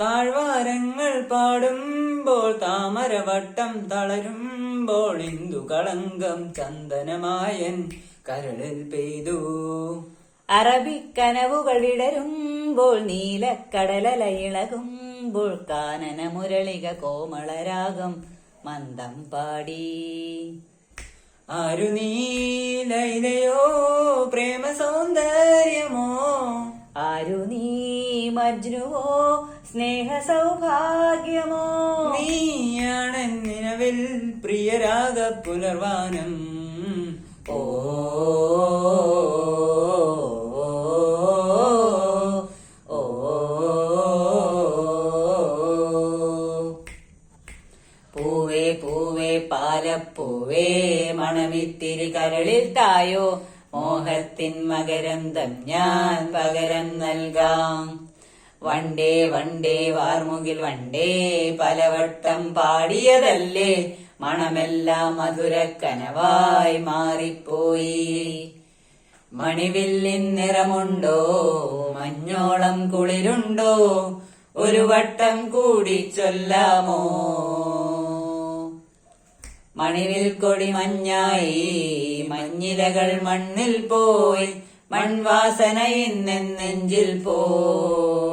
താഴ്വാരങ്ങൾ പാടുമ്പോൾ താമരവട്ടം തളരുമ്പോൾ ഇന്ദു കളങ്കം ചന്ദനമായൻ കരളിൽ പെയ്തു. അറബിക്കനവുകൾ വിടരുമ്പോൾ നീലക്കടലല ഇളകുമ്പോൾ കാനന മുരളിക കോമളരാഗം മന്ദം പാടി. ആരു നീ ലൈലയോ പ്രേമ സൗന്ദര്യമോ, ആരു നീ മജ്നുവോ സ്നേഹ സൗഭാഗ്യമോ, നീയാണെന്നിനവിൽ പ്രിയരാഗ പുലർവാനം. ഓ പൂവേ പൂവേ പാലപ്പൂവേ മണമിത്തിരി കരളിൽ തായോ, മോഹത്തിൻ മകരന്തം ഞാൻ പകരം നൽകാം. വണ്ടേ വണ്ടേ വാർമുകിൽ വണ്ടേ പലവട്ടം പാടിയതല്ലേ, മണമെല്ലാം മധുരക്കനവായി മാറിപ്പോയി. മണിവില്ലിൻ നിറമുണ്ടോ മഞ്ഞോളം കുളിരുണ്ടോ, ഒരു വട്ടം കൂടി ചൊല്ലാമോ. മണിവിൽ കൊടി മഞ്ഞായി മഞ്ഞിലകൾ മണ്ണിൽ പോയി, മൺവാസന ഇന്നെഞ്ചിൽ പോയി.